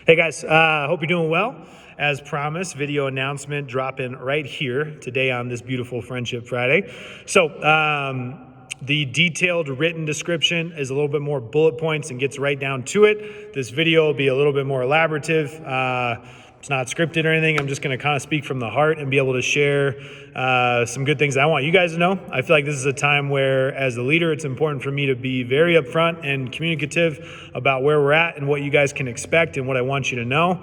Hey guys, hope you're doing well. As promised, video announcement dropping right here today on this beautiful Friendship Friday. So the detailed written description is a little bit more bullet points and gets right down to it. This video will be a little bit more elaborative. It's not scripted or anything. I'm just going to kind of speak from the heart and be able to share some good things that I want you guys to know. I feel like this is a time where, as a leader, it's important for me to be very upfront and communicative about where we're at and what you guys can expect and what I want you to know.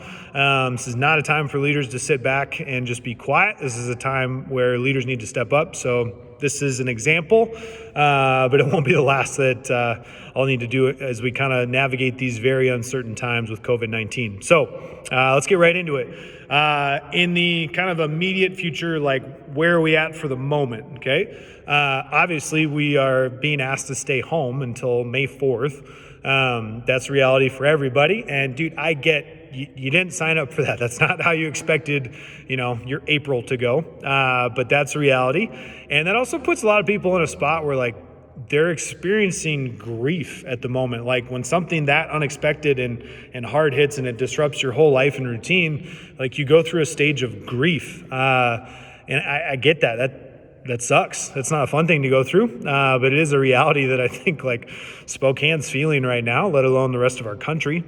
This is not a time for leaders to sit back and just be quiet. This is a time where leaders need to step up. So this is an example, but it won't be the last that I'll need to do as we kind of navigate these very uncertain times with COVID-19. So let's get right into it. In the kind of immediate future, like where are we at for the moment, okay? Obviously, we are being asked to stay home until May 4th. That's reality for everybody. And dude, I get you didn't sign up for that. That's not how you expected, your April to go. But that's reality. And that also puts a lot of people in a spot where they're experiencing grief at the moment. Like when something that unexpected and hard hits and it disrupts your whole life and routine, you go through a stage of grief. And I get that sucks. That's not a fun thing to go through, but it is a reality that I think Spokane's feeling right now, let alone the rest of our country.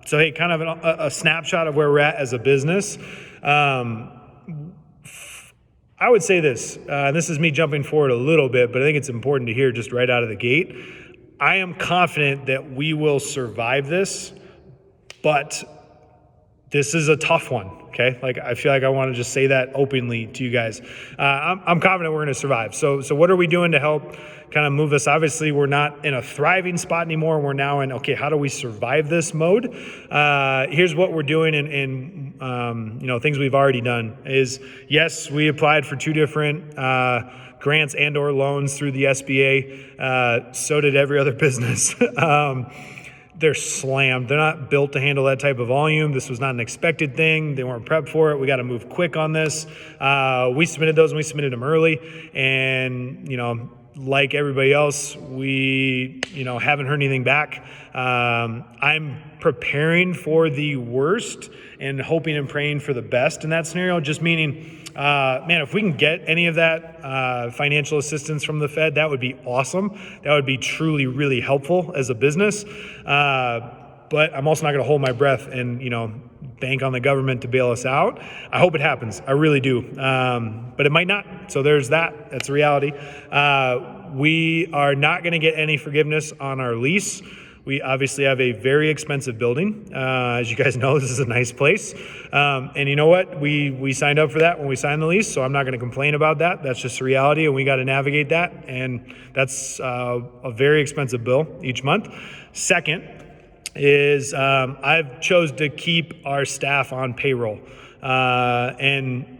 So hey, kind of a snapshot of where we're at as a business. I would say this, and this is me jumping forward a little bit, but I think it's important to hear just right out of the gate. I am confident that we will survive this, but this is a tough one, okay? I feel like I want to just say that openly to you guys. I'm confident we're going to survive. So what are we doing to help kind of move us? Obviously, we're not in a thriving spot anymore. We're now in, okay, how do we survive this mode? Here's what we're doing and things we've already done is, yes, we applied for 2 different grants and or loans through the SBA. So did every other business. They're slammed. They're not built to handle that type of volume. This was not an expected thing. They weren't prepped for it. We got to move quick on this. We submitted those and we submitted them early. And, like everybody else, we, haven't heard anything back. I'm preparing for the worst and hoping and praying for the best in that scenario, just meaning, if we can get any of that financial assistance from the Fed, that would be awesome. That would be truly, really helpful as a business. But I'm also not going to hold my breath and, bank on the government to bail us out. I hope it happens. I really do. But it might not. So there's that. That's a reality. We are not going to get any forgiveness on our lease. We obviously have a very expensive building. As you guys know, this is a nice place. And you know what? We signed up for that when we signed the lease, so I'm not going to complain about that. That's just a reality, and we got to navigate that. And that's a very expensive bill each month. Second is I've chose to keep our staff on payroll. And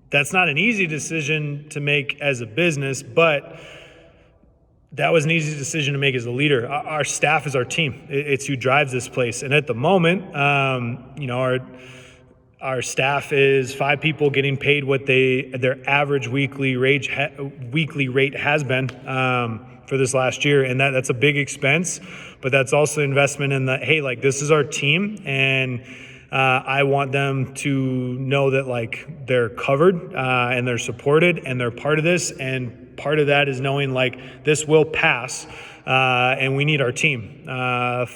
that's not an easy decision to make as a business, but that was an easy decision to make as a leader. Our staff is our team. It's who drives this place. And at the moment, our staff is 5 people getting paid what their average weekly rate has been for this last year. And that's a big expense, but that's also investment in this is our team. And I want them to know that they're covered and they're supported and they're part of this. And part of that is knowing this will pass and we need our team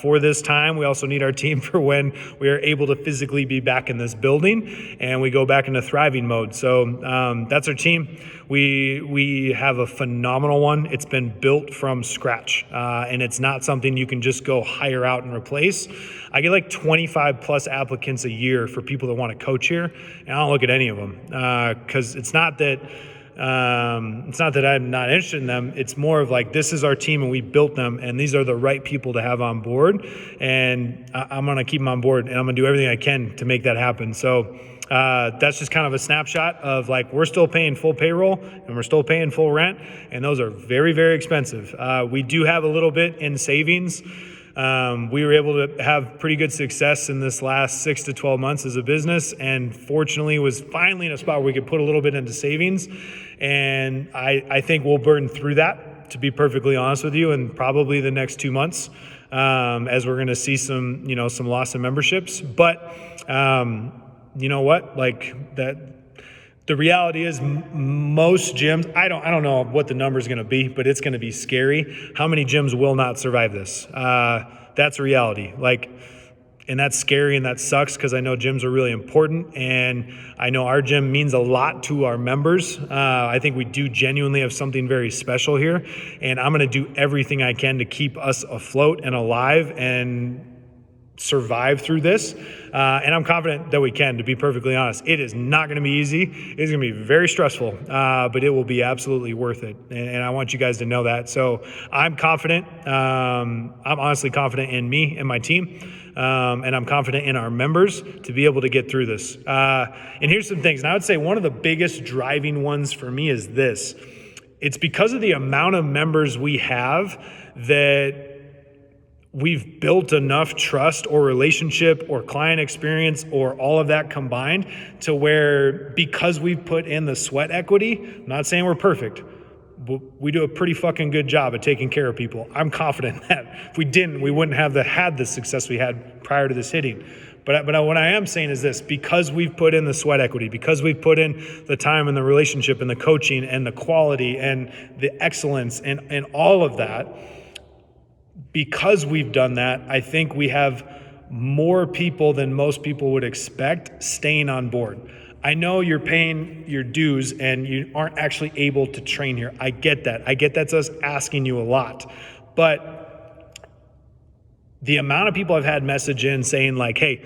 for this time. We also need our team for when we are able to physically be back in this building and we go back into thriving mode. So that's our team. We have a phenomenal one. It's been built from scratch and it's not something you can just go hire out and replace. I get 25 plus applicants a year for people that want to coach here, and I don't look at any of them because it's not that I'm not interested in them. It's more of this is our team and we built them and these are the right people to have on board. And I'm going to keep them on board and I'm going to do everything I can to make that happen. So that's just kind of a snapshot of we're still paying full payroll and we're still paying full rent. And those are very, very expensive. We do have a little bit in savings. We were able to have pretty good success in this last 6 to 12 months as a business, and fortunately was finally in a spot where we could put a little bit into savings. And I think we'll burn through that, to be perfectly honest with you, in probably the next 2 months. as we're going to see some loss in memberships. But you know what? Like that. The reality is most gyms, I don't know what the number is going to be, but it's going to be scary. How many gyms will not survive this? That's a reality. And that's scary and that sucks because I know gyms are really important, and I know our gym means a lot to our members. I think we do genuinely have something very special here, and I'm going to do everything I can to keep us afloat and alive and survive through this. And I'm confident that we can, to be perfectly honest. It is not going to be easy. It's going to be very stressful, but it will be absolutely worth it. And I want you guys to know that. So I'm confident. I'm honestly confident in me and my team. And I'm confident in our members to be able to get through this. And here's some things. And I would say one of the biggest driving ones for me is this. It's because of the amount of members we have that we've built enough trust or relationship or client experience or all of that combined to where, because we've put in the sweat equity, I'm not saying we're perfect, but we do a pretty fucking good job at taking care of people. I'm confident that if we didn't, we wouldn't have had the success we had prior to this hitting. But what I am saying is this: because we've put in the sweat equity, because we've put in the time and the relationship and the coaching and the quality and the excellence and all of that, because we've done that, I think we have more people than most people would expect staying on board. I know you're paying your dues and you aren't actually able to train here. I get that. I get that's us asking you a lot. But the amount of people I've had message in saying like, hey,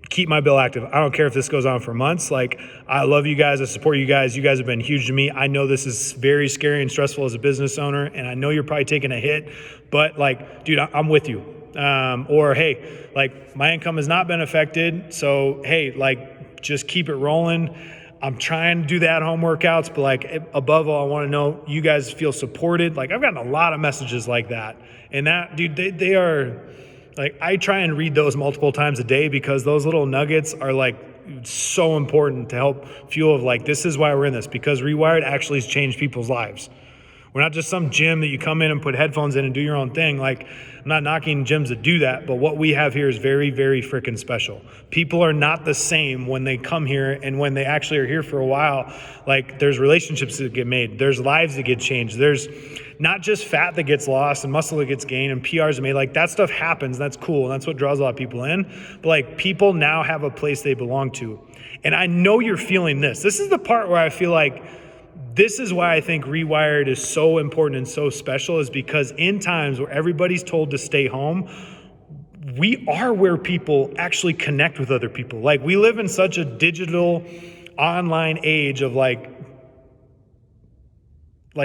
keep my bill active. I don't care if this goes on for months. Like, I love you guys. I support you guys. You guys have been huge to me. I know this is very scary and stressful as a business owner, and I know you're probably taking a hit, but like, dude, I'm with you. Or, hey, like, my income has not been affected. So, hey, like, just keep it rolling. I'm trying to do the at-home workouts, but like, above all, I want to know you guys feel supported. Like, I've gotten a lot of messages like that. And that, dude, they are... Like, I try and read those multiple times a day because those little nuggets are like so important to help fuel of like, this is why we're in this, because Rewired actually has changed people's lives. We're not just some gym that you come in and put headphones in and do your own thing. Like, I'm not knocking gyms that do that, but what we have here is very, very freaking special. People are not the same when they come here and when they actually are here for a while. Like, there's relationships that get made. There's lives that get changed. There's not just fat that gets lost and muscle that gets gained and PRs made. Like, that stuff happens. That's cool. And that's what draws a lot of people in. But like, people now have a place they belong to. And I know you're feeling this. This is the part where I feel like this is why I think Rewired is so important and so special, is because in times where everybody's told to stay home, we are where people actually connect with other people. Like, we live in such a digital online age of like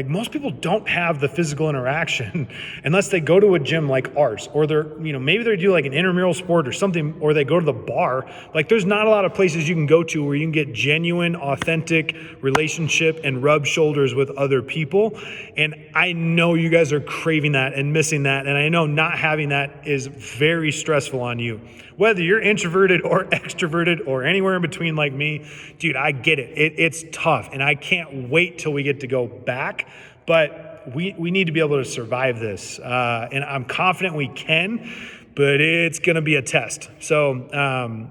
most people don't have the physical interaction unless they go to a gym like ours, or they're, maybe they do like an intramural sport or something, or they go to the bar. Like, there's not a lot of places you can go to where you can get genuine, authentic relationship and rub shoulders with other people. And I know you guys are craving that and missing that. And I know not having that is very stressful on you. Whether you're introverted or extroverted or anywhere in between like me, dude, I get it. It's tough, and I can't wait till we get to go back. But we need to be able to survive this, and I'm confident we can, but it's going to be a test. So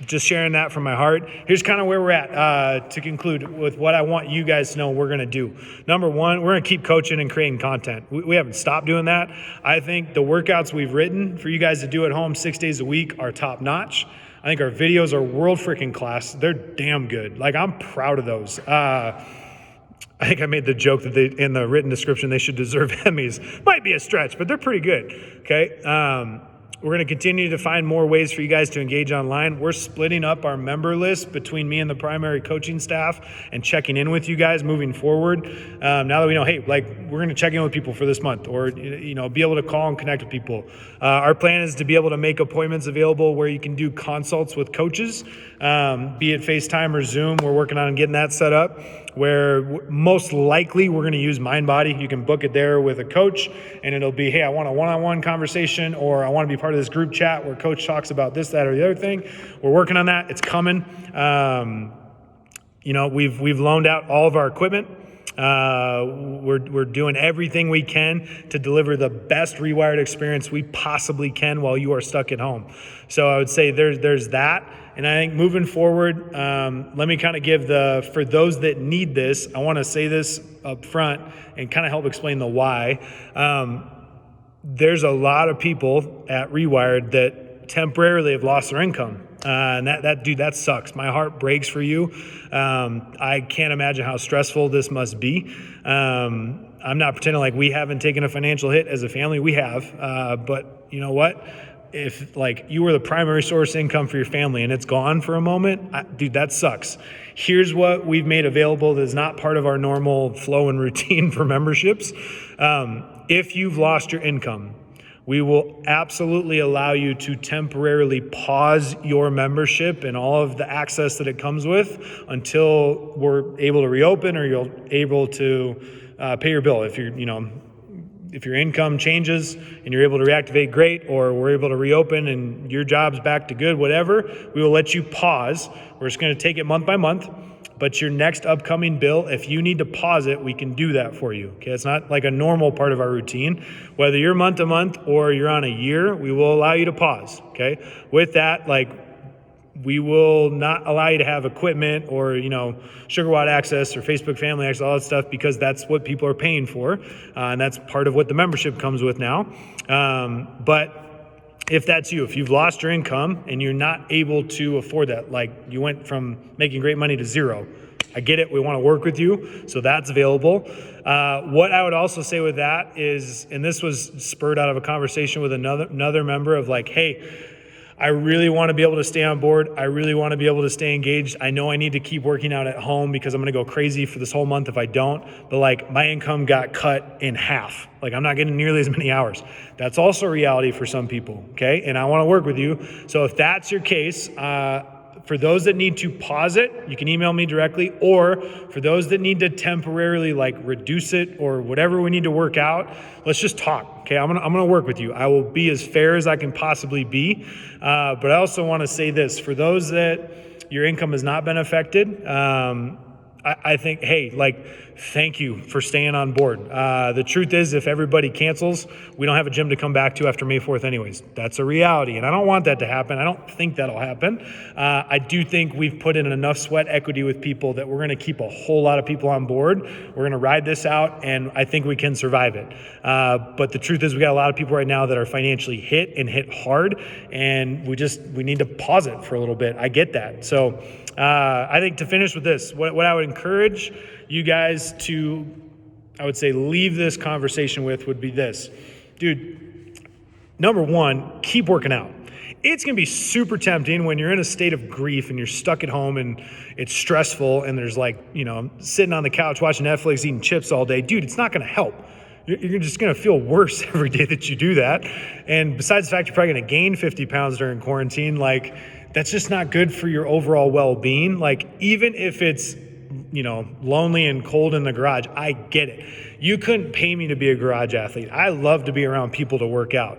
just sharing that from my heart. Here's kind of where we're at to conclude with what I want you guys to know we're going to do. Number one, we're going to keep coaching and creating content. We haven't stopped doing that. I think the workouts we've written for you guys to do at home 6 days a week are top notch. I think our videos are world freaking class. They're damn good. Like, I'm proud of those. I think I made the joke that in the written description they should deserve Emmys. Might be a stretch, but they're pretty good. Okay. We're going to continue to find more ways for you guys to engage online. We're splitting up our member list between me and the primary coaching staff and checking in with you guys moving forward. Now that we know, hey, like, we're going to check in with people for this month, or, be able to call and connect with people. Our plan is to be able to make appointments available where you can do consults with coaches, be it FaceTime or Zoom. We're working on getting that set up, where most likely we're going to use MindBody. You can book it there with a coach, and it'll be, hey, I want a one-on-one conversation, or I want to be part of this group chat where coach talks about this, that, or the other thing. We're working on that. It's coming. We've loaned out all of our equipment. We're doing everything we can to deliver the best Rewired experience we possibly can while you are stuck at home. So I would say there's that. And I think moving forward, let me kind of give for those that need this, I want to say this up front and kind of help explain the why. There's a lot of people at Rewired that temporarily have lost their income. And that sucks. My heart breaks for you. I can't imagine how stressful this must be. I'm not pretending like we haven't taken a financial hit as a family. We have, but you know what? If like you were the primary source of income for your family and it's gone for a moment, dude, that sucks. Here's what we've made available that is not part of our normal flow and routine for memberships. If you've lost your income, we will absolutely allow you to temporarily pause your membership and all of the access that it comes with until we're able to reopen or you're able to pay your bill. If your income changes and you're able to reactivate, great, or we're able to reopen and your job's back to good, whatever, we will let you pause. We're just going to take it month by month. But your next upcoming bill, if you need to pause it, we can do that for you. Okay, it's not like a normal part of our routine. Whether you're month to month or you're on a year, we will allow you to pause. Okay, with that, we will not allow you to have equipment or SugarWatt access or Facebook Family access, all that stuff, because that's what people are paying for, and that's part of what the membership comes with now. But if that's you, if you've lost your income and you're not able to afford that, like you went from making great money to zero, I get it. We want to work with you. So that's available. What I would also say with that is, and this was spurred out of a conversation with another member of like, hey, I really want to be able to stay on board. I really want to be able to stay engaged. I know I need to keep working out at home because I'm going to go crazy for this whole month if I don't. But like my income got cut in half. Like I'm not getting nearly as many hours. That's also a reality for some people. Okay. And I want to work with you. So if that's your case, for those that need to pause it, you can email me directly, or for those that need to temporarily reduce it or whatever we need to work out, let's just talk. Okay, I'm gonna work with you. I will be as fair as I can possibly be. But I also want to say this, for those that your income has not been affected, I think, hey, thank you for staying on board. The truth is, if everybody cancels, we don't have a gym to come back to after May 4th anyways. That's a reality, and I don't want that to happen. I don't think that'll happen. I do think we've put in enough sweat equity with people that we're going to keep a whole lot of people on board. We're going to ride this out, and I think we can survive it. But the truth is, we got a lot of people right now that are financially hit hard, and we need to pause it for a little bit. I get that. So I think to finish with this, what I would encourage you guys to, I would say, leave this conversation with would be this. Dude, number one, keep working out. It's going to be super tempting when you're in a state of grief and you're stuck at home and it's stressful and there's sitting on the couch watching Netflix, eating chips all day. Dude, it's not going to help. You're just going to feel worse every day that you do that. And besides the fact you're probably going to gain 50 pounds during quarantine, that's just not good for your overall well-being. Even if it's, lonely and cold in the garage, I get it. You couldn't pay me to be a garage athlete. I love to be around people to work out.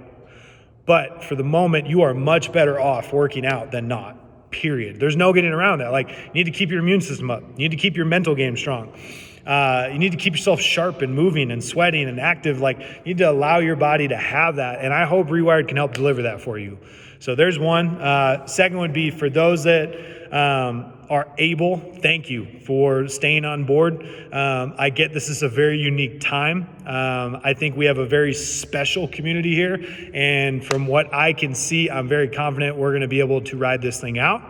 But for the moment, you are much better off working out than not, period. There's no getting around that. You need to keep your immune system up. You need to keep your mental game strong. You need to keep yourself sharp and moving and sweating and active. You need to allow your body to have that. And I hope Rewired can help deliver that for you. So there's one. Second would be for those that are able, thank you for staying on board. I get this is a very unique time. I think we have a very special community here. And from what I can see, I'm very confident we're going to be able to ride this thing out.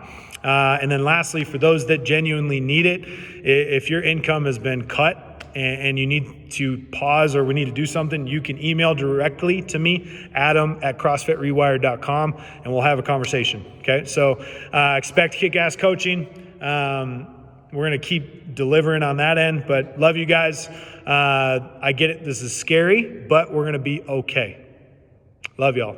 And then lastly, for those that genuinely need it, if your income has been cut and you need to pause or we need to do something, you can email directly to me, adam@crossfitrewired.com, and we'll have a conversation. Okay, so expect kick-ass coaching. We're going to keep delivering on that end, but love you guys. I get it. This is scary, but we're going to be okay. Love y'all.